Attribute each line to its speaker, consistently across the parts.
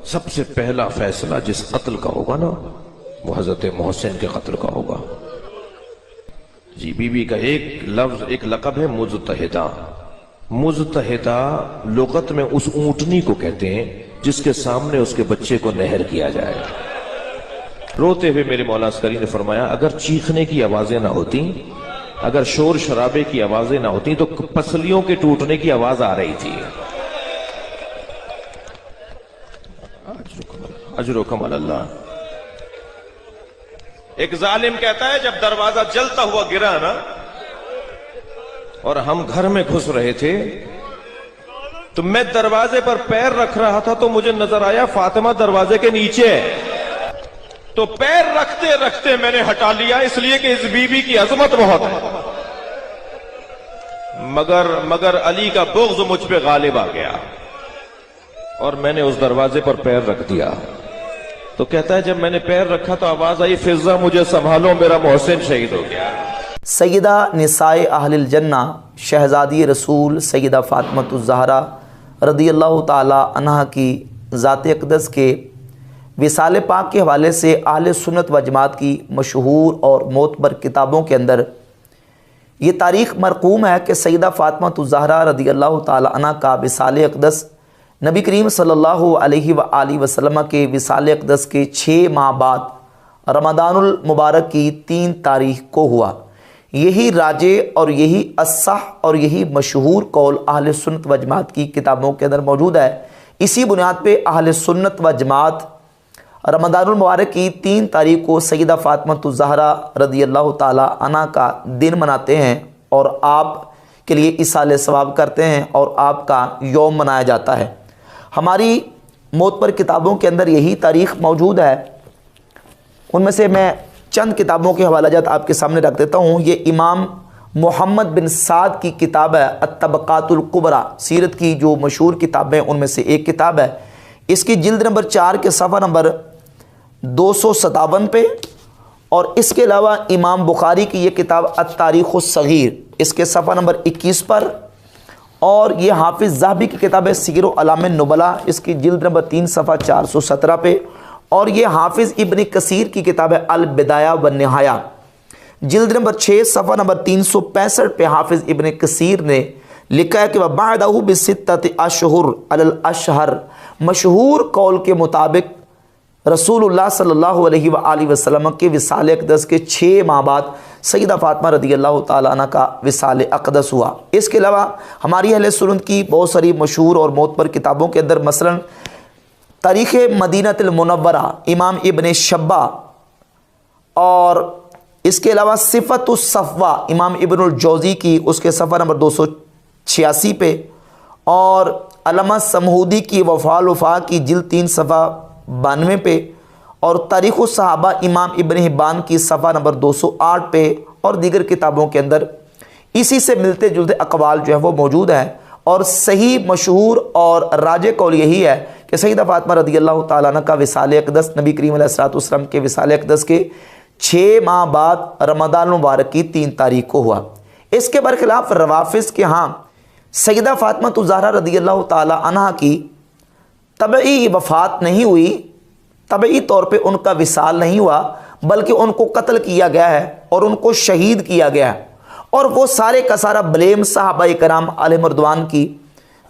Speaker 1: سب سے پہلا فیصلہ جس قتل کا ہوگا نا وہ حضرت محسن کے قتل کا ہوگا۔ جی بی بی کا ایک لفظ، ایک لقب ہے مجتہدہ۔ مجتہدہ لغت میں اس اونٹنی کو کہتے ہیں جس کے سامنے اس کے بچے کو نہر کیا جائے۔ روتے ہوئے میرے مولا عسکری نے فرمایا اگر چیخنے کی آوازیں نہ ہوتی، اگر شور شرابے کی آوازیں نہ ہوتی تو پسلیوں کے ٹوٹنے کی آواز آ رہی تھی۔ اجرکم اللہ۔ ایک ظالم کہتا ہے جب دروازہ جلتا ہوا گرا نا اور ہم گھر میں گھس رہے تھے تو میں دروازے پر پیر رکھ رہا تھا تو مجھے نظر آیا فاطمہ دروازے کے نیچے ہے، تو پیر رکھتے رکھتے میں نے ہٹا لیا اس لیے کہ اس بی بی کی عظمت بہت ہے، مگر علی کا بغض مجھ پہ غالب آ گیا اور میں نے اس دروازے پر پیر رکھ دیا۔ تو کہتا ہے جب میں نے پیر رکھا تو آواز آئی فضہ مجھے سنبھالو میرا محسن شہید ہو گیا۔
Speaker 2: سیدہ نساء اہل الجنہ شہزادی رسول سیدہ فاطمۃ الزہرا رضی اللہ تعالی عنہا کی ذات اقدس کے وصال پاک کے حوالے سے اہل سنت و جماعت کی مشہور اور معتبر کتابوں کے اندر یہ تاریخ مرقوم ہے کہ سیدہ فاطمۃ الزہرا رضی اللہ تعالی عنہا کا وصال اقدس نبی کریم صلی اللہ علیہ وآلہ وسلم کے وصال اقدس کے 6 ماہ بعد رمضان المبارک کی 3 تاریخ کو ہوا۔ یہی راجع اور یہی اصح اور یہی مشہور قول اہل سنت و جماعت کی کتابوں کے اندر موجود ہے۔ اسی بنیاد پہ اہل سنت و جماعت رمضان المبارک کی 3 تاریخ کو سیدہ فاطمۃ الزہرا رضی اللہ تعالی عنہا کا دن مناتے ہیں اور آپ کے لیے ایصال ثواب کرتے ہیں اور آپ کا یوم منایا جاتا ہے۔ ہماری معتبر کتابوں کے اندر یہی تاریخ موجود ہے، ان میں سے میں چند کتابوں کے حوالہ جات آپ کے سامنے رکھ دیتا ہوں۔ یہ امام محمد بن سعد کی کتاب ہے الطبقات الکبریٰ، سیرت کی جو مشہور کتابیں ان میں سے ایک کتاب ہے۔ اس کی جلد نمبر 4 کے صفحہ نمبر 257 پہ، اور اس کے علاوہ امام بخاری کی یہ کتاب التاریخ الصغیر، اس کے صفحہ نمبر 21 پر، اور یہ حافظ ذہبی کی کتاب ہے سیر اعلام النبلاء، اس کی جلد نمبر 3 صفحہ 417 پہ، اور یہ حافظ ابن کثیر کی کتاب ہے البدایہ والنہایہ، جلد نمبر 6 صفحہ نمبر 365 پہ حافظ ابن کثیر نے لکھا ہے کہ وَبَعْدَهُ بِسِتَّةِ أَشْهُرٍ عَلَى الْأَشْهَرِ، مشہور قول کے مطابق رسول اللہ صلی اللہ علیہ وآلہ وسلم کے وصال اقدس کے 6 ماہ بعد سیدہ فاطمہ رضی اللہ تعالیٰ عنہ کا وصال اقدس ہوا۔ اس کے علاوہ ہماری اہل سنت کی بہت ساری مشہور اور معتبر کتابوں کے اندر مثلا تاریخ مدینہ المنورہ امام ابن شبہ، اور اس کے علاوہ صفت الصفوہ امام ابن الجوزی کی، اس کے صفحہ نمبر 286 پہ، اور علامہ سمہودی کی وفاء الوفا کی جلد 3 صفحہ 92 پہ، اور تاریخ الصحابہ امام ابن حبان کی صفحہ نمبر 208 پہ، اور دیگر کتابوں کے اندر اسی سے ملتے جلتے اقوال جو ہے وہ موجود ہیں۔ اور صحیح مشہور اور راجع قول یہی ہے کہ سیدہ فاطمہ رضی اللہ تعالیٰ عنہ کا وصال اقدس نبی کریم علیہ الصلوۃ والسلام کے وصال اقدس کے 6 ماہ بعد رمضان المبارک کی 3 تاریخ کو ہوا۔ اس کے برخلاف روافض کے ہاں سیدہ فاطمہ الزہرا رضی اللہ تعالیٰ عنہ کی طبعی وفات نہیں ہوئی، طبعی طور پہ ان کا وصال نہیں ہوا، بلکہ ان کو قتل کیا گیا ہے اور ان کو شہید کیا گیا ہے، اور وہ سارے کا سارا بلیم صحابہ کرام علیہم رضوان کی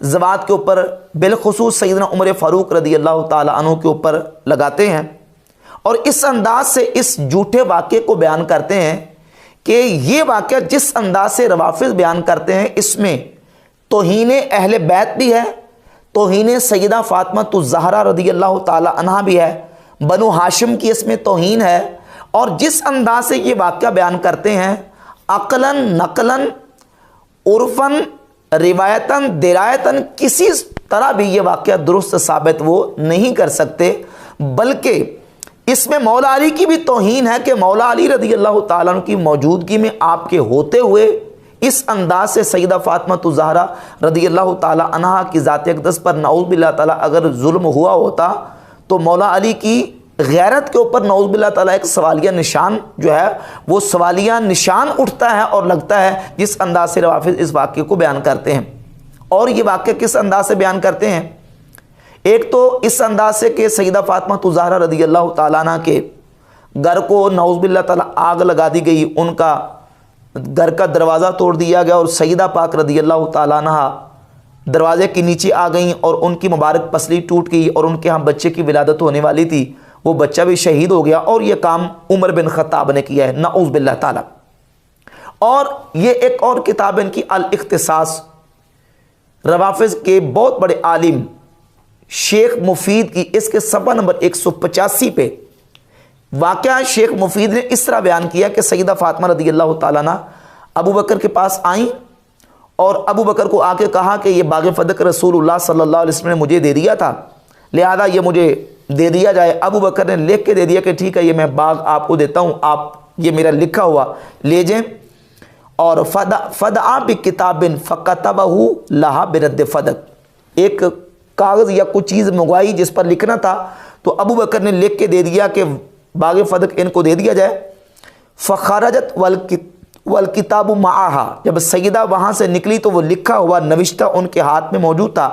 Speaker 2: ذوات کے اوپر، بالخصوص سیدنا عمر فاروق رضی اللہ تعالی عنہ کے اوپر لگاتے ہیں، اور اس انداز سے اس جھوٹے واقعے کو بیان کرتے ہیں کہ یہ واقعہ جس انداز سے روافض بیان کرتے ہیں اس میں توہین اہل بیت بھی ہے، توہین سیدہ فاطمہ الزہرا رضی اللہ تعالی عنہا بھی ہے، بنو ہاشم کی اس میں توہین ہے، اور جس انداز سے یہ واقعہ بیان کرتے ہیں عقلاً نقلاً عرفاً روایتاً درایتاً کسی طرح بھی یہ واقعہ درست ثابت وہ نہیں کر سکتے، بلکہ اس میں مولا علی کی بھی توہین ہے کہ مولا علی رضی اللہ تعالیٰ عنہ کی موجودگی میں آپ کے ہوتے ہوئے اس انداز سے سیدہ فاطمہ الزہرا رضی اللہ تعالیٰ عنہا کی ذات اقدس پر نعوذ باللہ تعالیٰ اگر ظلم ہوا ہوتا تو مولا علی کی غیرت کے اوپر نعوذ باللہ تعالیٰ ایک سوالیہ نشان جو ہے وہ سوالیہ نشان اٹھتا ہے اور لگتا ہے، جس انداز سے روافض اس واقعے کو بیان کرتے ہیں۔ اور یہ واقعہ کس انداز سے بیان کرتے ہیں؟ ایک تو اس انداز سے کہ سیدہ فاطمہ الزہرا رضی اللہ تعالیٰ عنہ کے گھر کو نعوذ باللہ تعالیٰ آگ لگا دی گئی، ان کا گھر کا دروازہ توڑ دیا گیا اور سیدہ پاک رضی اللہ تعالیٰ عنہ دروازے کے نیچے آ گئیں اور ان کی مبارک پسلی ٹوٹ گئی اور ان کے ہاں بچے کی ولادت ہونے والی تھی، وہ بچہ بھی شہید ہو گیا، اور یہ کام عمر بن خطاب نے کیا ہے نعوذ باللہ تعالیٰ۔ اور یہ ایک اور کتاب ان کی الاختصاص، روافض کے بہت بڑے عالم شیخ مفید کی، اس کے صفحہ نمبر 185 پہ واقعہ شیخ مفید نے اس طرح بیان کیا کہ سیدہ فاطمہ رضی اللہ تعالیٰ عنہ ابو بکر کے پاس آئیں اور ابو بکر کو آ کے کہا کہ یہ باغ فدق رسول اللہ صلی اللہ علیہ وسلم نے مجھے دے دیا تھا، لہذا یہ مجھے دے دیا جائے۔ ابو بکر نے لکھ کے دے دیا کہ ٹھیک ہے، یہ میں باغ آپ کو دیتا ہوں، آپ یہ میرا لکھا ہوا لے جائیں۔ اور فدعا بکتاب فکتبہ لہا برد فدق، ایک کاغذ یا کچھ چیز منگوائی جس پر لکھنا تھا، تو ابو بکر نے لکھ کے دے دیا کہ باغ فدق ان کو دے دیا جائے۔ فخرجت والکتاب معہا، جب سیدہ وہاں سے نکلی تو وہ لکھا ہوا نوشتہ ان کے ہاتھ میں موجود تھا۔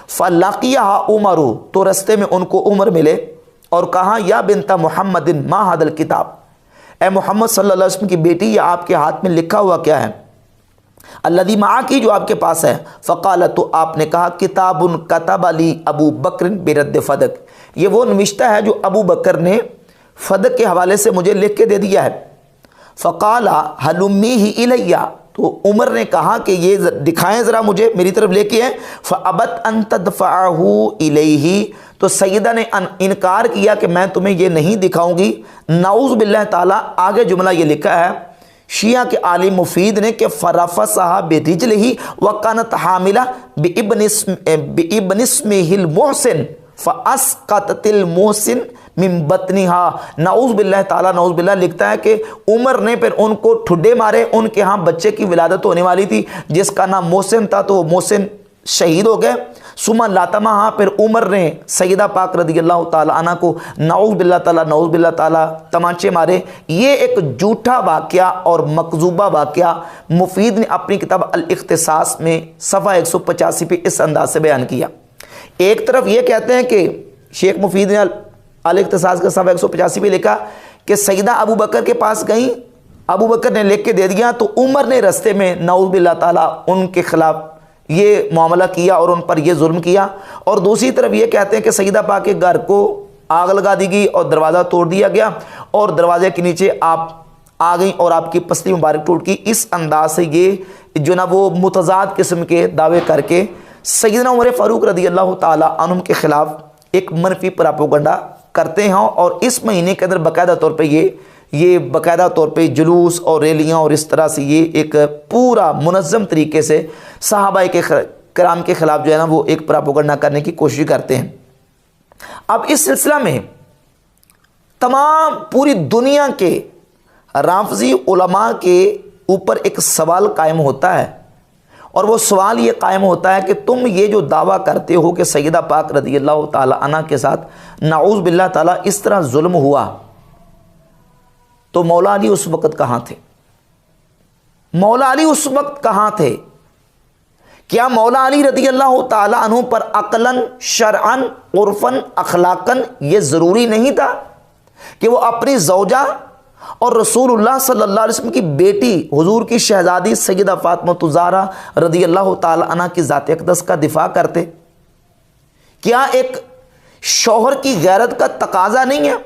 Speaker 2: فلقیہا عمر، تو رستے میں ان کو عمر ملے اور کہا یا بنت محمد ما ھذا الکتاب، اے محمد صلی اللہ علیہ وسلم کی بیٹی، یہ آپ کے ہاتھ میں لکھا ہوا کیا ہے؟ الذی معکی، جو آپ کے پاس ہے۔ فقالت، تو آپ نے کہا کتاب کتب لی ابو بکر برد فدق، یہ وہ نوشتہ ہے جو ابو بکر نے فدق کے حوالے سے مجھے لکھ کے دے دیا ہے۔ فقال حلمیہ الیہ، تو عمر نے کہا کہ یہ دکھائیں ذرا مجھے، میری طرف لے کے ہیں۔ فابت ان تدفعہ الیہ، تو سیدہ نے انکار کیا کہ میں تمہیں یہ نہیں دکھاؤں گی۔ نعوذ باللہ تعالیٰ، آگے جملہ یہ لکھا ہے شیعہ کے عالم مفید نے کہ فرفسہا برجلہ وکانت حاملہ بابن اسمہ المحسن فاسقطت المحسن من بطنہا۔ نعوذ باللہ تعالیٰ، نعوذ باللہ لکھتا ہے کہ عمر نے پھر ان کو ٹھڈے مارے، ان کے ہاں بچے کی ولادت ہونے والی تھی جس کا نام محسن تھا، تو وہ محسن شہید ہو گئے۔ ثم لاتمہا، پھر عمر نے سیدہ پاک رضی اللہ تعالیٰ عنہ کو نعوذ باللہ تعالیٰ، نعوذ باللہ تعالیٰ تمانچے مارے۔ یہ ایک جھوٹا واقعہ اور مکذوبہ واقعہ مفید نے اپنی کتاب الاختصاص میں صفحہ 185 پہ اس انداز سے بیان کیا۔ ایک طرف یہ کہتے ہیں کہ شیخ مفید نے الاختصاص کا صفحہ 185 پہ لکھا کہ سیدہ ابو بکر کے پاس گئیں، ابو بکر نے لکھ کے دے دیا، تو عمر نے رستے میں نعوذ باللہ تعالیٰ ان کے خلاف یہ معاملہ کیا اور ان پر یہ ظلم کیا۔ اور دوسری طرف یہ کہتے ہیں کہ سیدہ پاک کے گھر کو آگ لگا دی گئی اور دروازہ توڑ دیا گیا اور دروازے کے نیچے آپ آ گئیں اور آپ کی پسلی مبارک ٹوٹ گئی۔ اس انداز سے یہ جو نا وہ متضاد قسم کے دعوے کر کے سیدنا عمر فاروق رضی اللہ تعالیٰ عنہم کے خلاف ایک منفی پراپوگنڈا کرتے ہیں، اور اس مہینے کے اندر باقاعدہ طور پہ یہ باقاعدہ طور پہ جلوس اور ریلیاں اور اس طرح سے یہ ایک پورا منظم طریقے سے صحابہ کرام کے خلاف جو ہے نا وہ ایک پراپوگنڈا کرنے کی کوشش کرتے ہیں۔ اب اس سلسلہ میں تمام پوری دنیا کے رافضی علماء کے اوپر ایک سوال قائم ہوتا ہے، اور وہ سوال یہ قائم ہوتا ہے کہ تم یہ جو دعویٰ کرتے ہو کہ سیدہ پاک رضی اللہ تعالی عنہ کے ساتھ نعوذ باللہ تعالیٰ اس طرح ظلم ہوا، تو مولا علی اس وقت کہاں تھے؟ مولا علی اس وقت کہاں تھے؟ کیا مولا علی رضی اللہ تعالی عنہ پر عقلاً، شرعاً، عرفاً، اخلاقاً یہ ضروری نہیں تھا کہ وہ اپنی زوجہ اور رسول اللہ صلی اللہ علیہ وسلم کی بیٹی حضور کی شہزادی سیدہ فاطمہ الزہرا رضی اللہ تعالی عنہ کی ذات اقدس کا دفاع کرتے؟ کیا ایک شوہر کی غیرت کا تقاضا نہیں ہے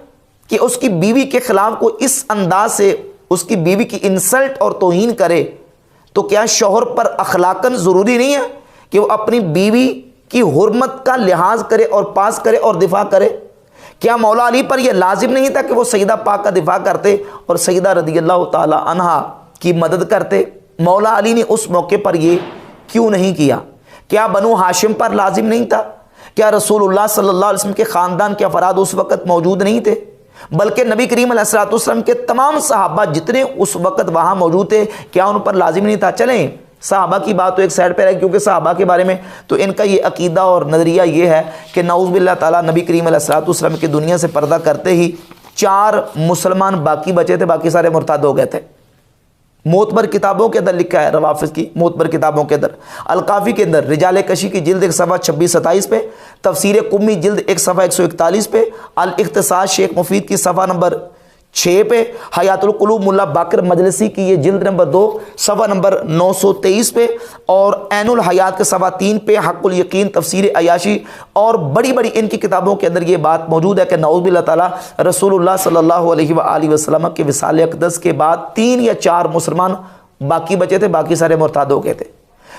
Speaker 2: کہ اس کی بیوی کے خلاف کو اس انداز سے اس کی بیوی کی انسلٹ اور توہین کرے؟ تو کیا شوہر پر اخلاقاً ضروری نہیں ہے کہ وہ اپنی بیوی کی حرمت کا لحاظ کرے اور پاس کرے اور دفاع کرے؟ کیا مولا علی پر یہ لازم نہیں تھا کہ وہ سیدہ پاک کا دفاع کرتے اور سیدہ رضی اللہ تعالی عنہا کی مدد کرتے؟ مولا علی نے اس موقع پر یہ کیوں نہیں کیا؟ کیا بنو ہاشم پر لازم نہیں تھا؟ کیا رسول اللہ صلی اللہ علیہ وسلم کے خاندان کے افراد اس وقت موجود نہیں تھے؟ بلکہ نبی کریم علیہ الصلوۃ والسلام کے تمام صحابہ جتنے اس وقت وہاں موجود تھے، کیا ان پر لازم نہیں تھا؟ چلیں صحابہ کی بات تو ایک سائڈ پہ رہے، کیونکہ صحابہ کے بارے میں تو ان کا یہ عقیدہ اور نظریہ یہ ہے کہ نعوذ باللہ تعالیٰ نبی کریم علیہ الصلوۃ والسلام کی دنیا سے پردہ کرتے ہی 4 مسلمان باقی بچے تھے، باقی سارے مرتد ہو گئے تھے۔ معتبر کتابوں کے اندر لکھا ہے، روافض کی معتبر کتابوں کے اندر، الکافی کے اندر رجال کشی کی جلد 1 صفحہ 26-27 پہ، تفسیر قمی جلد 1 صفحہ 141 پہ، الاختصاص شیخ مفید کی صفحہ نمبر 6 پہ، حیات القلوب ملا باقر مجلسی کی یہ جلد نمبر 2 صفحہ نمبر 923 پہ، اور عین الحیات کے صفحہ 3 پہ، حق الیقین تفسیر عیاشی، اور بڑی بڑی ان کی کتابوں کے اندر یہ بات موجود ہے کہ نعوذ باللہ تعالیٰ رسول اللہ صلی اللہ علیہ وآلہ وسلم کے وصال اقدس کے بعد 3 یا 4 مسلمان باقی بچے تھے، باقی سارے مرتد ہو گئے تھے۔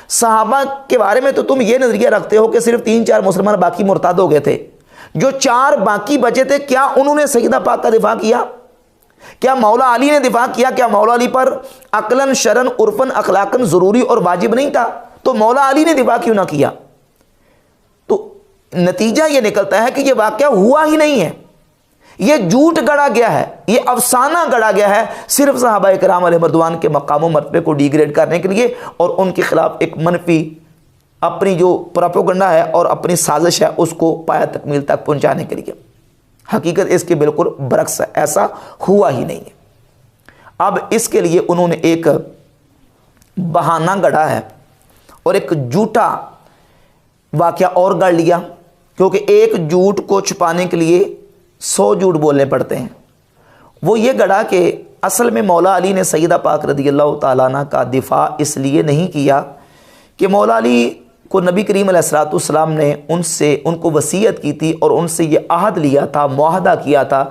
Speaker 2: صحابہ کے بارے میں تو تم یہ نظریہ رکھتے ہو کہ صرف 3-4 مسلمان باقی مرتد ہو گئے تھے، جو 4 باقی بچے تھے کیا انہوں نے سیدہ پاک کا دفاع کیا؟ کیا مولا علی نے دفاع کیا؟ کیا مولا علی پر عقلاً شرعاً عرفاً اخلاقاً ضروری اور واجب نہیں تھا؟ تو مولا علی نے دفاع کیوں نہ کیا؟ تو نتیجہ یہ نکلتا ہے کہ یہ واقعہ ہوا ہی نہیں ہے، یہ جھوٹ گڑا گیا ہے، یہ افسانہ گڑا گیا ہے، صرف صحابہ کرام علیہ رضوان کے مقام و مرتبے کو ڈیگریڈ کرنے کے لیے اور ان کے خلاف ایک منفی اپنی جو پروپیگنڈا ہے اور اپنی سازش ہے اس کو پایہ تکمیل تک پہنچانے کے لیے۔ حقیقت اس کے بالکل برعکس ہے، ایسا ہوا ہی نہیں ہے۔ اب اس کے لیے انہوں نے ایک بہانہ گڑھا ہے اور ایک جھوٹا واقعہ اور گڑھ لیا، کیونکہ ایک جھوٹ کو چھپانے کے لیے 100 جھوٹ بولنے پڑتے ہیں۔ وہ یہ گڑھا کہ اصل میں مولا علی نے سیدہ پاک رضی اللہ تعالیٰ عنہ کا دفاع اس لیے نہیں کیا کہ مولا علی کو نبی کریم علیہ السلام نے ان کو وصیت کی تھی اور ان سے یہ عہد لیا تھا، معاہدہ کیا تھا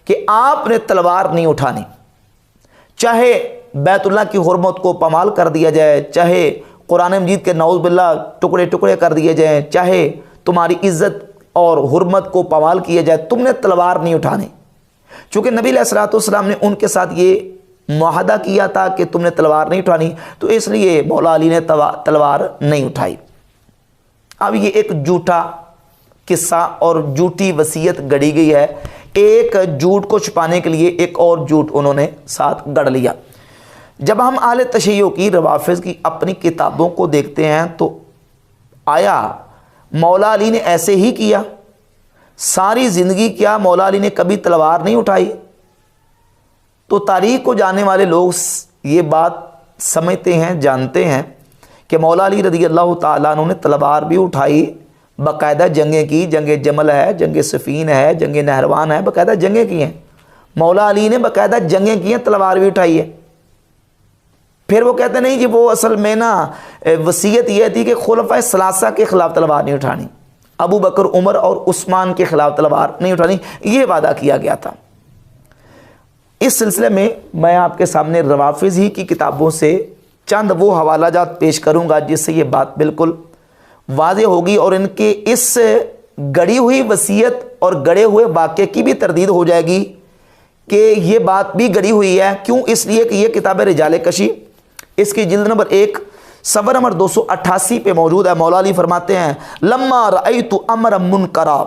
Speaker 2: کہ آپ نے تلوار نہیں اٹھانی، چاہے بیت اللہ کی حرمت کو پامال کر دیا جائے، چاہے قرآن مجید کے نعوذ باللہ ٹکڑے ٹکڑے کر دیے جائیں، چاہے تمہاری عزت اور حرمت کو پامال کیا جائے، تم نے تلوار نہیں اٹھانی۔ چونکہ نبی علیہ السلام نے ان کے ساتھ یہ معاہدہ کیا تھا کہ تم نے تلوار نہیں اٹھانی، تو اس لیے مولا علی نے تلوار نہیں اٹھائی۔ اب یہ ایک جھوٹا قصہ اور جھوٹی وصیت گڑی گئی ہے، ایک جھوٹ کو چھپانے کے لیے ایک اور جھوٹ انہوں نے ساتھ گڑھ لیا۔ جب ہم اہل تشیع کی روافض کی اپنی کتابوں کو دیکھتے ہیں تو آیا مولا علی نے ایسے ہی کیا؟ ساری زندگی کیا مولا علی نے کبھی تلوار نہیں اٹھائی؟ تو تاریخ کو جاننے والے لوگ یہ بات سمجھتے ہیں، جانتے ہیں کہ مولا علی رضی اللہ تعالیٰ عنہ نے تلوار بھی اٹھائی، باقاعدہ جنگیں کی، جنگ جمل ہے، جنگ صفین ہے، جنگ نہروان ہے، باقاعدہ جنگیں کی ہیں۔ مولا علی نے باقاعدہ جنگیں کی ہیں، تلوار بھی اٹھائی ہے۔ پھر وہ کہتے نہیں جی وہ اصل میں نا وصیت یہ تھی کہ خلفائے ثلاثہ کے خلاف تلوار نہیں اٹھانی، ابو بکر عمر اور عثمان کے خلاف تلوار نہیں اٹھانی، یہ وعدہ کیا گیا تھا۔ اس سلسلے میں میں آپ کے سامنے روافض ہی کی کتابوں سے چند وہ حوالہ جات پیش کروں گا جس سے یہ بات بالکل واضح ہوگی اور ان کے اس گڑی ہوئی وصیت اور گڑے ہوئے واقعے کی بھی تردید ہو جائے گی کہ یہ بات بھی گڑی ہوئی ہے۔ کیوں؟ اس لیے کہ یہ کتاب رجال کشی، اس کی جلد نمبر 1 صفحہ نمبر 288 پہ موجود ہے۔ مولا علی فرماتے ہیں لما رأیت امرا منکرا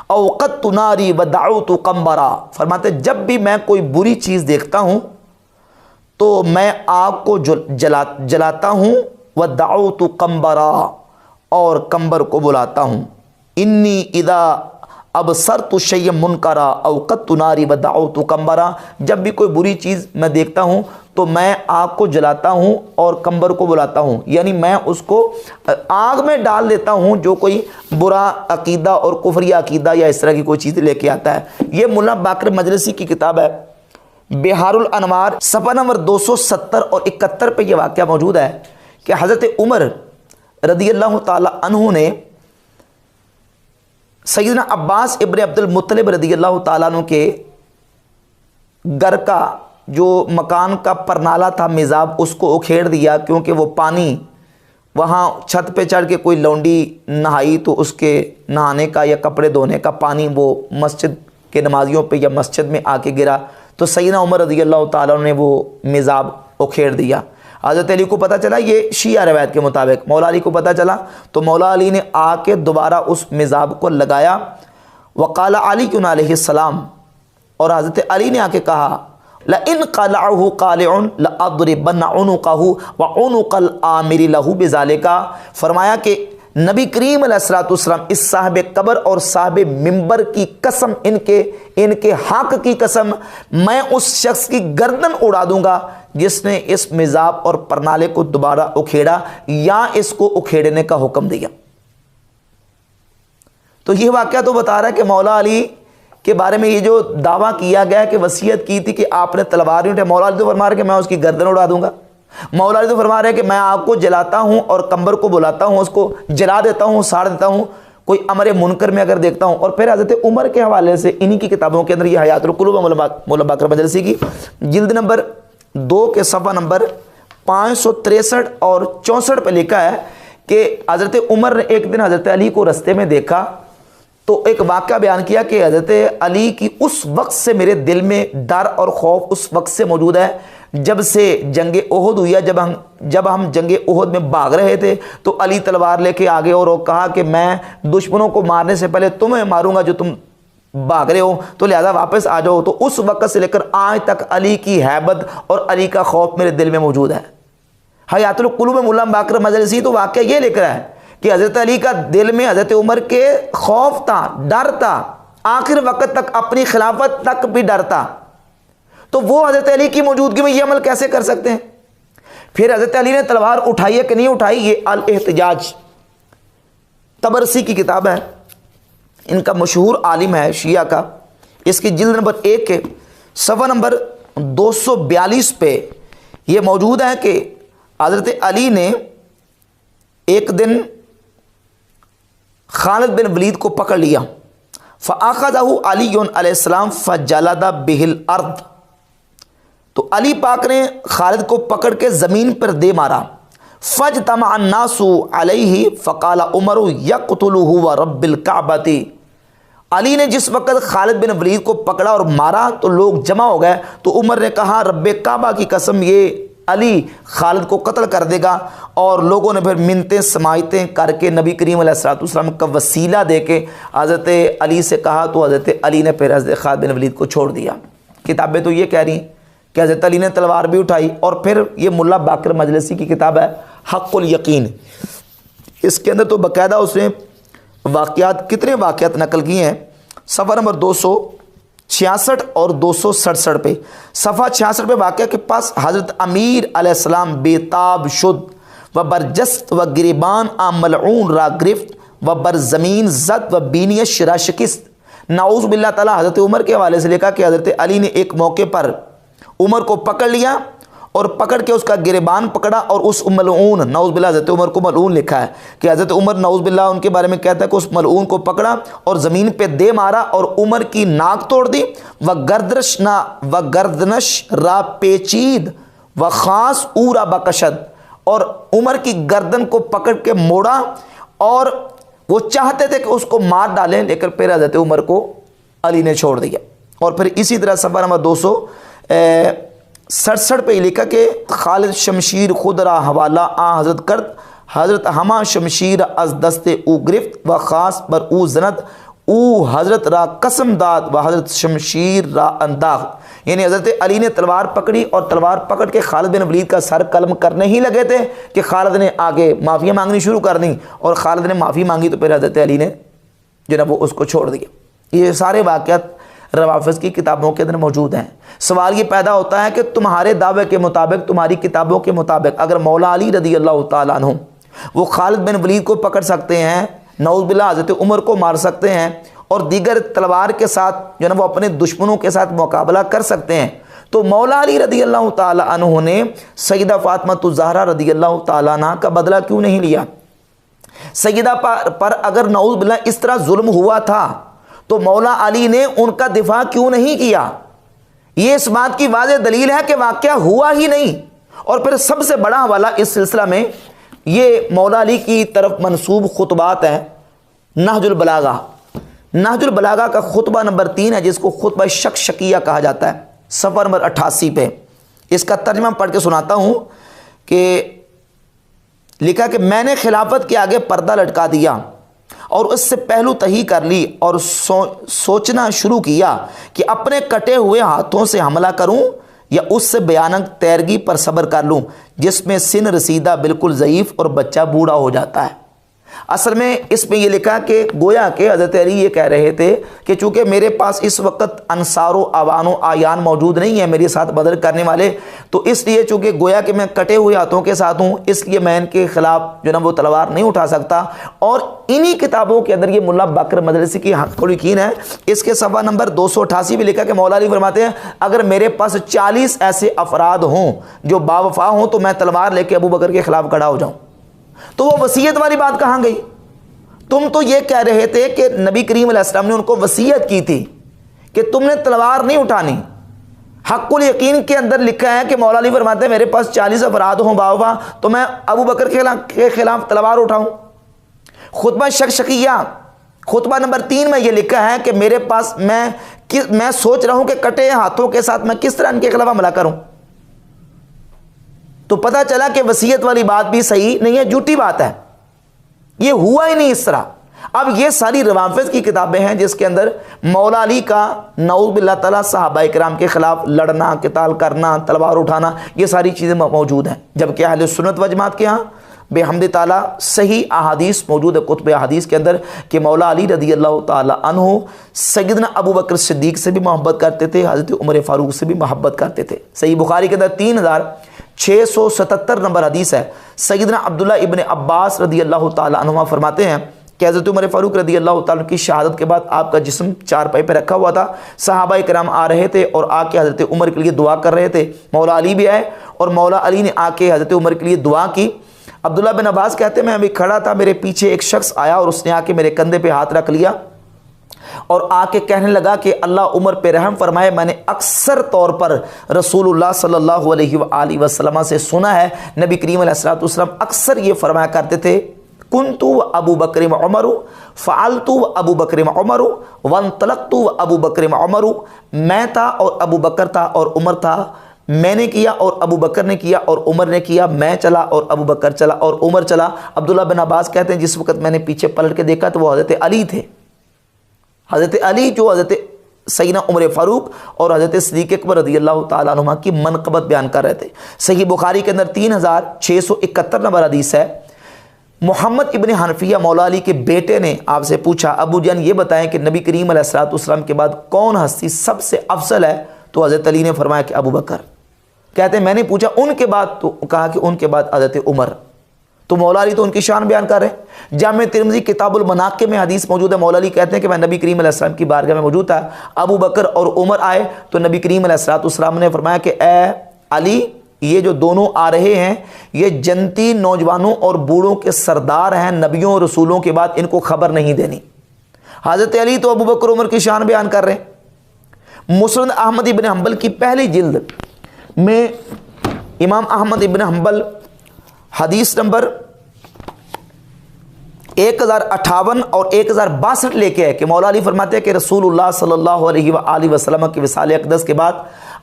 Speaker 2: اوقدت ناری ودعوت قمبرا، فرماتے جب بھی میں کوئی بری چیز دیکھتا ہوں تو میں آگ کو جلاتا ہوں، ودعوت قمبرا، اور کمبر کو بلاتا ہوں۔ انی اذا ابصرت شیئا منکرا اوقدت ناری ودعوت قمبرا، جب بھی کوئی بری چیز میں دیکھتا ہوں تو میں آگ کو جلاتا ہوں اور کمبر کو بلاتا ہوں، یعنی میں اس کو آگ میں ڈال دیتا ہوں جو کوئی برا عقیدہ اور کفری عقیدہ یا اس طرح کی کوئی چیز لے کے آتا ہے۔ یہ ملا باقر مجلسی کی کتاب ہے بہار الانوار، صفحہ نمبر 270 اور 71 پہ یہ واقعہ موجود ہے کہ حضرت عمر رضی اللہ تعالی عنہ نے سیدنا عباس ابن عبد المطلب رضی اللہ تعالیٰ عنہ کے گھر کا جو مکان کا پرنالہ تھا، میزاب، اس کو اکھیڑ دیا، کیونکہ وہ پانی وہاں چھت پہ چڑھ کے کوئی لونڈی نہائی تو اس کے نہانے کا یا کپڑے دھونے کا پانی وہ مسجد کے نمازیوں پہ یا مسجد میں آ کے گرا، تو سیدنا عمر رضی اللہ تعالیٰ عنہ نے وہ میزاب اکھیڑ دیا۔ حضرت علی کو پتہ چلا، یہ شیعہ روایت کے مطابق مولا علی کو پتہ چلا تو مولا علی نے آ کے دوبارہ اس میزاب کو لگایا۔ وقال علی علیہ السلام، اور حضرت علی نے آ کے کہا لئن قلعه قالع لأضربن عنقه وعنق الآمر له بذلك، فرمایا کہ نبی کریم علیہ الصلوۃ والسلام اس صاحب قبر اور صاحب منبر کی قسم، ان کے حق کی قسم، میں اس شخص کی گردن اڑا دوں گا جس نے اس مزاب اور پرنالے کو دوبارہ اکھیڑا یا اس کو اکھیڑنے کا حکم دیا۔ تو یہ واقعہ تو بتا رہا ہے کہ مولا علی کے بارے میں یہ جو دعویٰ کیا گیا کہ وصیت کی تھی کہ آپ نے تلوار نہیں اٹھائی، مولا علی تو فرما رہے کہ میں اس کی گردن اڑا دوں گا۔ مولا علی تو فرما رہے کہ میں آگ کو جلاتا ہوں اور قمبر کو بلاتا ہوں، اس کو جلا دیتا ہوں، ساڑ دیتا ہوں، کوئی امر منکر میں اگر دیکھتا ہوں۔ اور پھر حضرت عمر کے حوالے سے انہی کی کتابوں کے اندر یہ حیات القلوب مولا باقر مجلسی کی جلد نمبر 2 کے صفحہ نمبر 563 اور 64 پہ لکھا ہے کہ حضرت عمر نے ایک دن حضرت علی کو رستے میں دیکھا تو ایک واقعہ بیان کیا کہ حضرت علی کی اس وقت سے میرے دل میں ڈر اور خوف اس وقت سے موجود ہے جب سے جنگ احد ہوئی ہے، جب ہم جنگ احد میں بھاگ رہے تھے تو علی تلوار لے کے آگے اور کہا کہ میں دشمنوں کو مارنے سے پہلے تمہیں ماروں گا جو تم بھاگ رہے ہو، تو لہذا واپس آ جاؤ۔ تو اس وقت سے لے کر آج تک علی کی ہیبت اور علی کا خوف میرے دل میں موجود ہے۔ حیات القلوب میں مولا باقر مجلسی تو واقعہ یہ لکھ رہا ہے کہ حضرت علی کا دل میں حضرت عمر کے خوف تھا، ڈر تھا، آخر وقت تک اپنی خلافت تک بھی ڈر تھا۔ تو وہ حضرت علی کی موجودگی میں یہ عمل کیسے کر سکتے ہیں؟ پھر حضرت علی نے تلوار اٹھائی ہے کہ نہیں اٹھائی، یہ الاحتجاج طبرسی کی کتاب ہے، ان کا مشہور عالم ہے شیعہ کا، اس کی جلد نمبر 1 کے صفحہ نمبر 242 پہ یہ موجود ہے کہ حضرت علی نے ایک دن خالد بن ولید کو پکڑ لیا، فَأَخَذَهُ عَلِيٌّ علیہ السلام فَجَلَدَ بِهِ الْأَرْض، تو علی پاک نے خالد کو پکڑ کے زمین پر دے مارا۔ فَاجْتَمَعَ النَّاسُ عَلَيْهِ فَقَالَ عُمَرُ يَقْتُلُهُ وَرَبِّ الْكَعْبَةِ، علی نے جس وقت خالد بن ولید کو پکڑا اور مارا تو لوگ جمع ہو گئے، تو عمر نے کہا رب کعبہ کی قسم یہ علی خالد کو قتل کر دے گا، اور لوگوں نے پھر منتیں سماعتیں کر کے نبی کریم علیہ الصلوۃ والسلام کا وسیلہ دے کے حضرت علی سے کہا، تو حضرت علی نے پھر حضرت خالد بن ولید کو چھوڑ دیا۔ کتابیں تو یہ کہہ رہی ہیں کہ حضرت علی نے تلوار بھی اٹھائی۔ اور پھر یہ مولا باقر مجلسی کی کتاب ہے حق الیقین، اس کے اندر تو باقاعدہ اس نے واقعات، کتنے واقعات نقل کیے ہیں، صفحہ نمبر 266 اور 267 پہ، صفحہ 66 پہ واقعہ کے پاس حضرت امیر علیہ السلام بیتاب شد و برجست و گریبان ملعون را گرفت و بر زمین زد و بینیش را شکست۔ نعوذ باللہ تعالیٰ حضرت عمر کے حوالے سے لکھا کہ حضرت علی نے ایک موقع پر عمر کو پکڑ لیا اور پکڑ کے اس کا گریبان پکڑا، اور اس ملعون، نعوذ باللہ حضرت عمر کو ملعون لکھا ہے کہ حضرت عمر نعوذ باللہ ان کے بارے میں کہتا ہے کہ اس ملعون کو پکڑا اور زمین پہ دے مارا اور عمر کی ناک توڑ دی، و گردنش را پیچید و خاص اورا بکشد، اور عمر کی گردن کو پکڑ کے موڑا، اور وہ چاہتے تھے کہ اس کو مار ڈالیں، لیکن پھر حضرت عمر کو علی نے چھوڑ دیا۔ اور پھر اسی طرح صفحہ نمبر 267 پہ لکھا کہ خالد شمشیر خود را حوالہ حضرت کرد، حضرت ہما شمشیر از دست او گرفت و خاص بر او زند، او حضرت را قسم داد و حضرت شمشیر را انداخت، یعنی حضرت علی نے تلوار پکڑی اور تلوار پکڑ کے خالد بن ولید کا سر قلم کرنے ہی لگے تھے کہ خالد نے آگے معافیاں مانگنی شروع کر دیں، اور خالد نے معافی مانگی تو پھر حضرت علی نے جناب وہ اس کو چھوڑ دیا۔ یہ سارے واقعات روافظ کی کتابوں کے اندر موجود ہیں۔ سوال یہ پیدا ہوتا ہے کہ تمہارے دعوے کے مطابق، تمہاری کتابوں کے مطابق، اگر مولا علی رضی اللہ تعالیٰ عنہ وہ خالد بن ولید کو پکڑ سکتے ہیں، نعوذ باللہ حضرت عمر کو مار سکتے ہیں، اور دیگر تلوار کے ساتھ جو ہے وہ اپنے دشمنوں کے ساتھ مقابلہ کر سکتے ہیں، تو مولا علی رضی اللہ تعالیٰ عنہ نے سیدہ فاطمہ الزہرا رضی اللہ تعالیٰ عنہ کا بدلہ کیوں نہیں لیا؟ سیدہ پر اگر نعوذ باللہ اس طرح ظلم ہوا تھا تو مولا علی نے ان کا دفاع کیوں نہیں کیا؟ یہ اس بات کی واضح دلیل ہے کہ واقعہ ہوا ہی نہیں۔ اور پھر سب سے بڑا حوالہ اس سلسلہ میں یہ مولا علی کی طرف منسوب خطبات ہیں، نہج البلاغہ، نہج البلاغہ کا خطبہ نمبر 3 ہے، جس کو خطبہ شکشکیہ کہا جاتا ہے، صفحہ نمبر 88 پہ۔ اس کا ترجمہ پڑھ کے سناتا ہوں کہ لکھا کہ میں نے خلافت کے آگے پردہ لٹکا دیا اور اس سے پہلو تہی کر لی، اور سوچنا شروع کیا کہ اپنے کٹے ہوئے ہاتھوں سے حملہ کروں یا اس سے بیانک تیرگی پر صبر کر لوں، جس میں سن رسیدہ بالکل ضعیف اور بچہ بوڑھا ہو جاتا ہے۔ اصل میں اس میں یہ لکھا کہ گویا کہ حضرت علی یہ کہہ رہے تھے کہ چونکہ میرے پاس اس وقت انصار و اوان و آیان موجود نہیں ہیں میرے ساتھ بدر کرنے والے، تو اس لیے چونکہ گویا کہ میں کٹے ہوئے ہاتھوں کے ساتھ ہوں، اس لیے میں ان کے خلاف جو نا وہ تلوار نہیں اٹھا سکتا۔ اور انہی کتابوں کے اندر یہ ملا بکر مدرسی کی حق یقین ہے، اس کے صفحہ نمبر 288 بھی لکھا کہ مولا علی فرماتے ہیں اگر میرے پاس 40 ایسے افراد ہوں جو باوفا ہوں تو میں تلوار لے کے ابو بکر کے خلاف کھڑا ہو جاؤں۔ تو وہ وصیت والی بات کہاں گئی؟ تم تو یہ کہہ رہے تھے کہ نبی کریم علیہ السلام نے ان کو وصیت کی تھی کہ تم نے تلوار نہیں اٹھانی۔ حق الیقین کے اندر لکھا ہے کہ مولا علی فرماتے ہیں میرے پاس 40 افراد ہوں باوفا تو میں ابو بکر کے خلاف تلوار اٹھاؤں۔ خطبہ شکشکیہ خطبہ نمبر 3 میں یہ لکھا ہے کہ میرے پاس میں سوچ رہا ہوں کہ کٹے ہاتھوں کے ساتھ میں کس طرح ان کے خلاف حملہ کروں۔ تو پتہ چلا کہ وصیت والی بات بھی صحیح نہیں ہے، جھوٹی بات ہے، یہ ہوا ہی نہیں اس طرح۔ اب یہ ساری روافض کی کتابیں ہیں جس کے اندر مولا علی کا نعوذ باللہ تعالیٰ صحابہ کرام کے خلاف لڑنا، قتال کرنا، تلوار اٹھانا، یہ ساری چیزیں موجود ہیں، جبکہ اہل سنت و جماعت کے ہاں بحمد تعالیٰ صحیح احادیث موجود ہے کتب احادیث کے اندر کہ مولا علی رضی اللہ تعالیٰ عنہ سیدنا ابو بکر صدیق سے بھی محبت کرتے تھے، حضرت عمر فاروق سے بھی محبت کرتے تھے۔ صحیح بخاری کے اندر 3677 نمبر حدیث ہے، سیدنا عبداللہ ابن عباس رضی اللہ تعالیٰ عنہ فرماتے ہیں کہ حضرت عمر فاروق رضی اللہ تعالیٰ کی شہادت کے بعد آپ کا جسم چارپائی پہ رکھا ہوا تھا، صحابہ کرام آ رہے تھے اور آ کے حضرت عمر کے لیے دعا کر رہے تھے، مولا علی بھی آئے اور مولا علی نے آ کے حضرت عمر کے لیے دعا کی۔ عبداللہ بن عباس کہتے ہیں میں ابھی کھڑا تھا، میرے پیچھے ایک شخص آیا اور اس نے آ کے میرے کندھے پہ ہاتھ رکھ لیا اور آ کے کہنے لگا کہ اللہ عمر پہ رحم فرمائے، میں نے اکثر طور پر رسول اللہ صلی اللہ علیہ وآلہ وسلم سے سنا ہے، نبی کریم علیہ السلام اکثر یہ فرمایا کرتے تھے کنتو ابو بکر و عمر فعلتو ابو بکر و عمر وانطلقتو ابو بکر و عمر، میں تھا اور ابو بکر تھا اور عمر تھا، میں نے کیا اور ابو بکر نے کیا اور عمر نے کیا، میں چلا اور ابو بکر چلا اور عمر چلا۔ عبداللہ بن عباس کہتے ہیں جس وقت میں نے پیچھے پلٹ کے دیکھا تو وہ حضرت علی تھے، حضرت علی جو حضرت سیدنا عمر فاروق اور حضرت صدیق اکبر رضی اللہ تعالیٰ عنہ کی منقبت بیان کر رہے تھے۔ صحیح بخاری کے اندر 3671 نمبر حدیث ہے، محمد ابن حنفیہ مولا علی کے بیٹے نے آپ سے پوچھا ابو جان یہ بتائیں کہ نبی کریم علیہ السلام کے بعد کون ہستی سب سے افضل ہے؟ تو حضرت علی نے فرمایا کہ ابو بکر۔ کہتے ہیں میں نے پوچھا ان کے بعد؟ تو کہا کہ ان کے بعد حضرت عمر۔ تو مولا علی تو ان کی شان بیان کر رہے ہیں۔ جامع ترمذی کتاب المناقب میں حدیث موجود ہے، مولا علی کہتے ہیں کہ میں نبی کریم علیہ السلام کی بارگاہ میں موجود تھا، ابو بکر اور عمر آئے تو نبی کریم علیہ السلام نے فرمایا کہ اے علی یہ جو دونوں آ رہے ہیں یہ جنتی نوجوانوں اور بوڑھوں کے سردار ہیں، نبیوں اور رسولوں کے بعد ان کو خبر نہیں دینی۔ حضرت علی تو ابو بکر عمر کی شان بیان کر رہے ہیں۔ مسند احمد ابن حنبل کی پہلی جلد میں امام احمد ابن حنبل حدیث نمبر 1058 اور 1062 لے کے ہے کہ مولا علی فرماتے ہیں کہ رسول اللہ صلی اللہ علیہ وآلہ وسلم کی وصال اقدس کے بعد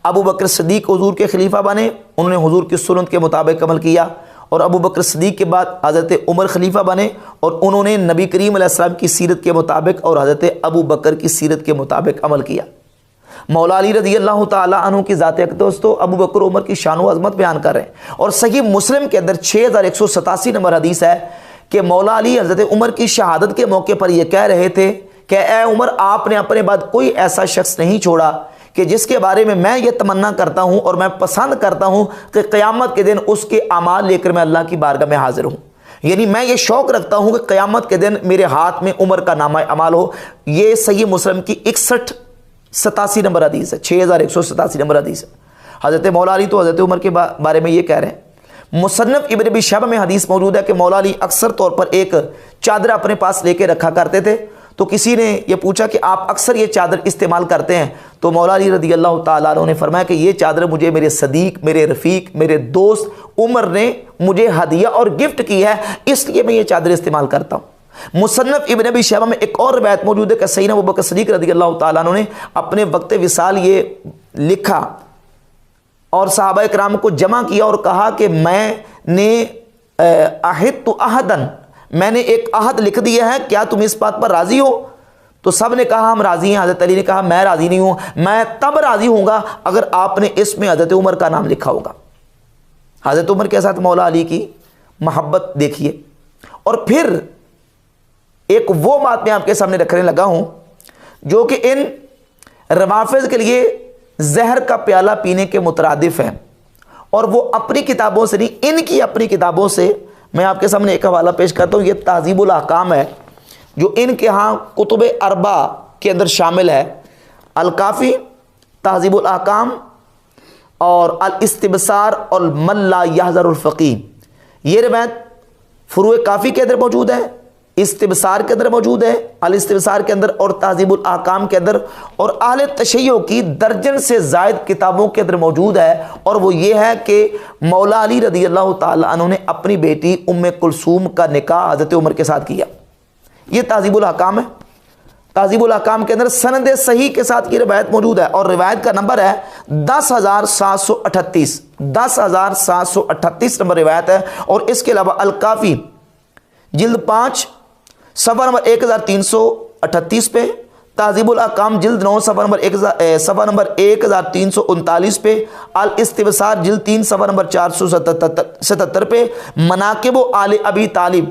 Speaker 2: ابو بکر صدیق حضور کے خلیفہ بنے، انہوں نے حضور کی سنت کے مطابق عمل کیا، اور ابو بکر صدیق کے بعد حضرت عمر خلیفہ بنے اور انہوں نے نبی کریم علیہ السلام کی سیرت کے مطابق اور حضرت ابو بکر کی سیرت کے مطابق عمل کیا۔ مولا علی رضی اللہ تعالیٰ عنہ کی ذات اقدس تو ابو بکر عمر کی شان و عظمت بیان کر رہے ہیں، اور صحیح مسلم کے اندر 6187 نمبر حدیث ہے کہ مولا علی حضرت عمر کی شہادت کے موقع پر یہ کہہ رہے تھے کہ اے عمر آپ نے اپنے بعد کوئی ایسا شخص نہیں چھوڑا کہ جس کے بارے میں یہ تمنا کرتا ہوں اور میں پسند کرتا ہوں کہ قیامت کے دن اس کے اعمال لے کر میں اللہ کی بارگاہ میں حاضر ہوں، یعنی میں یہ شوق رکھتا ہوں کہ قیامت کے دن میرے ہاتھ میں عمر کا نامہ اعمال ہو۔ یہ صحیح مسلم کی 6187 نمبر حدیث ہے، 6187 نمبر حدیث ہے۔ حضرت مولا علی تو حضرت عمر کے بارے میں یہ کہہ رہے ہیں۔ مصنف ابن ابی شیبہ میں حدیث موجود ہے کہ مولا علی اکثر طور پر ایک چادر اپنے پاس لے کے رکھا کرتے تھے، تو کسی نے یہ پوچھا کہ آپ اکثر یہ چادر استعمال کرتے ہیں؟ تو مولا علی رضی اللہ تعالیٰ عنہ نے فرمایا کہ یہ چادر مجھے میرے صدیق، میرے رفیق، میرے دوست عمر نے مجھے ہدیہ اور گفٹ کی ہے، اس لیے میں یہ چادر استعمال کرتا ہوں۔ مصنف ابن ابی شیبہ میں ایک اور روایت موجود ہے کہ سیدنا ابو بکر صدیق رضی اللہ تعالیٰ عنہ نے اپنے وقت وصال یہ لکھا اور صحابہ کرام کو جمع کیا اور کہا کہ میں نے عہدت عہدن، میں نے ایک عہد لکھ دیا ہے، کیا تم اس بات پر راضی ہو؟ تو سب نے کہا ہم راضی ہیں۔ حضرت علی نے کہا میں راضی نہیں ہوں، میں تب راضی ہوں گا اگر آپ نے اس میں حضرت عمر کا نام لکھا ہوگا۔ حضرت عمر کے ساتھ مولا علی کی محبت دیکھیے۔ اور پھر ایک وہ بات میں آپ کے سامنے رکھنے لگا ہوں جو کہ ان روافض کے لیے زہر کا پیالہ پینے کے مترادف ہے، اور وہ اپنی کتابوں سے نہیں، ان کی اپنی کتابوں سے میں آپ کے سامنے ایک حوالہ پیش کرتا ہوں۔ یہ تہذیب الاحکام ہے جو ان کے ہاں کتب اربع کے اندر شامل ہے، الکافی، تہذیب الاحکام اور الاستبصار اور من لا یحذر الفقیہ۔ یہ روایت فروع کافی کے اندر موجود ہے، استبصار کے اندر موجود ہے، الاستبصار کے اندر اور تہذیب الاحکام کے اندر، اور اہل تشیع کی درجن سے زائد کتابوں کے اندر موجود ہے۔ اور وہ یہ ہے کہ مولا علی رضی اللہ تعالی عنہ نے اپنی بیٹی ام کلثوم کا نکاح حضرت عمر کے ساتھ کیا۔ یہ تہذیب الاحکام ہے۔ تہذیب الاحکام کے اندر سند صحیح کے ساتھ یہ روایت موجود ہے، اور روایت کا نمبر ہے 10,738 10,738 نمبر روایت ہے۔ اور اس کے علاوہ الکافی جلد 5 صفحہ نمبر 1338 پہ، تہذیب الاحکام جلد 9 صفحہ نمبر 1339 پہ، الاستبصار جلد 3 صفحہ نمبر 477 پہ، مناقب آل ابی طالب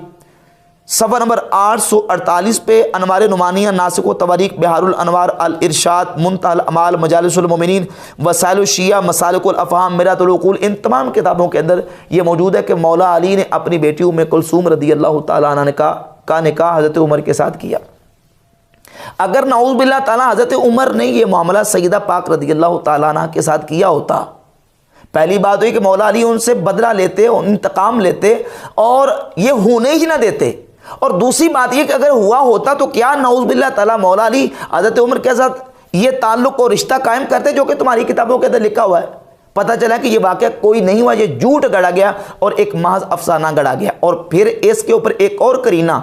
Speaker 2: صفحہ نمبر 848 پہ، انوار نعمانیہ، ناسخ و تواریخ، بحار الانوار، الارشاد، منتہی الاعمال، مجالس المومنین، وسائل الشیعہ، مسالک الافہام، مرآت العقول، ان تمام کتابوں کے اندر یہ موجود ہے کہ مولا علی نے اپنی بیٹی ام کلثوم رضی اللہ تعالیٰ عنہ کا نکاح حضرت عمر کے ساتھ کیا۔ اگر نعوذ باللہ تعالیٰ حضرت عمر نے یہ معاملہ سیدہ پاک رضی اللہ تعالیٰ عنہ کے ساتھ کیا ہوتا، پہلی بات ہوئی کہ مولا علی ان سے بدلہ لیتے، انتقام لیتے اور یہ ہونے ہی نہ دیتے، اور دوسری بات یہ کہ اگر ہوا ہوتا تو کیا نعوذ باللہ تعالیٰ مولا علی حضرت عمر کے ساتھ یہ تعلق اور رشتہ قائم کرتے جو کہ تمہاری کتابوں کے اندر لکھا ہوا ہے؟ پتہ چلا کہ یہ واقعہ کوئی نہیں ہوا، یہ جھوٹ گڑا گیا اور ایک محض افسانہ گڑا گیا۔ اور پھر اس کے اوپر ایک اور کرینہ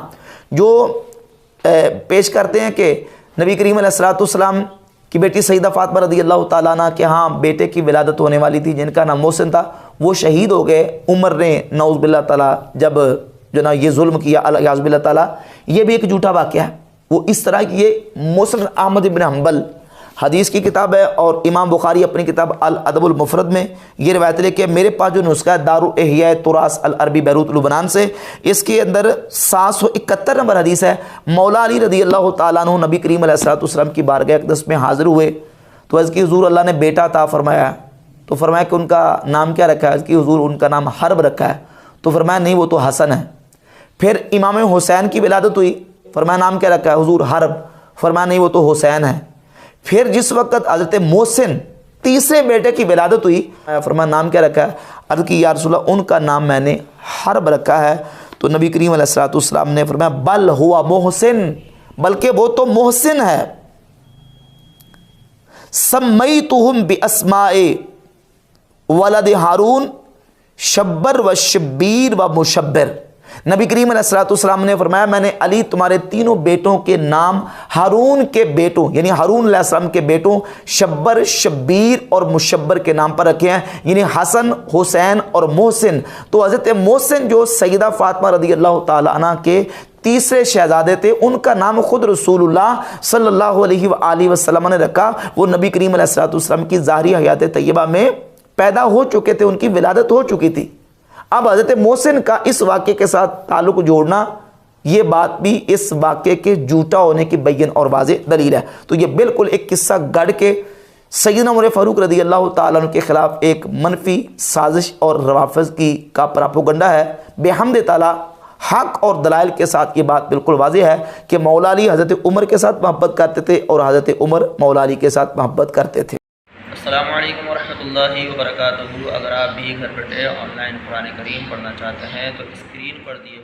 Speaker 2: جو پیش کرتے ہیں کہ نبی کریم علیہ السلام کی بیٹی سیدہ فاطمہ رضی اللہ تعالیٰ عنہ کے ہاں بیٹے کی ولادت ہونے والی تھی جن کا نام محسن تھا، وہ شہید ہو گئے۔ عمر نے نعوذ باللہ تعالیٰ جب جو نا یہ ظلم کیا الیاذ باللہ تعالیٰ، یہ بھی ایک جھوٹا واقعہ ہے۔ وہ اس طرح کی یہ مسند احمد بن حنبل حدیث کی کتاب ہے، اور امام بخاری اپنی کتاب الادب المفرد میں یہ روایت لے کے، میرے پاس جو نسخہ ہے دار الاحیاء تراث العربی بیروت لبنان سے، اس کے اندر 771 نمبر حدیث ہے۔ مولا علی رضی اللہ تعالیٰ عنہ نبی کریم علیہ السلام کی بارگاہ اقدس میں حاضر ہوئے تو عرض کی حضور اللہ نے بیٹا عطا فرمایا، تو فرمایا کہ ان کا نام کیا رکھا ہے؟ عرض کی حضور ان کا نام حرب رکھا ہے، تو فرمایا نہیں وہ تو حسن ہے۔ پھر امام حسین کی ولادت ہوئی، فرمایا نام کیا رکھا ہے؟ حضور حرب، فرمایا نہیں وہ تو حسین ہے۔ پھر جس وقت حضرت محسن تیسرے بیٹے کی ولادت ہوئی، فرمایا نام کیا رکھا ہے؟ عرض کی یا رسول اللہ ان کا نام میں نے حرب رکھا ہے۔ تو نبی کریم علیہ السلام نے فرمایا بل ہوا محسن، بلکہ وہ تو محسن ہے۔ سمیتہم باسماء ولد ہارون شبر و شبیر و مشبر۔ نبی کریم علیہ السلام نے فرمایا میں نے علی تمہارے تینوں بیٹوں کے نام ہارون کے بیٹوں یعنی ہارون علیہ السلام کے بیٹوں شبر، شبیر اور مشبر کے نام پر رکھے ہیں، یعنی حسن، حسین اور محسن۔ تو حضرت محسن جو سیدہ فاطمہ رضی اللہ تعالی عنہ کے تیسرے شہزادے تھے، ان کا نام خود رسول اللہ صلی اللہ علیہ وآلہ وسلم نے رکھا۔ وہ نبی کریم علیہ السلام کی ظاہری حیات طیبہ میں پیدا ہو چکے تھے، ان کی ولادت ہو چکی تھی۔ اب حضرت محسن کا اس واقعے کے ساتھ تعلق جوڑنا، یہ بات بھی اس واقعے کے جھوٹا ہونے کی بین اور واضح دلیل ہے۔ تو یہ بالکل ایک قصہ گڑھ کے سیدنا عمر فاروق رضی اللہ تعالیٰ عنہ کے خلاف ایک منفی سازش اور روافض کا پراپوگنڈا ہے۔ بحمد تعالیٰ حق اور دلائل کے ساتھ یہ بات بالکل واضح ہے کہ مولا علی حضرت عمر کے ساتھ محبت کرتے تھے اور حضرت عمر مولا علی کے ساتھ محبت کرتے تھے۔
Speaker 3: السلام علیکم ورحمۃ اللہ وبرکاتہ۔ اگر آپ بھی گھر بیٹھے آن لائن قرآن کریم پڑھنا چاہتے ہیں تو اسکرین پر دیے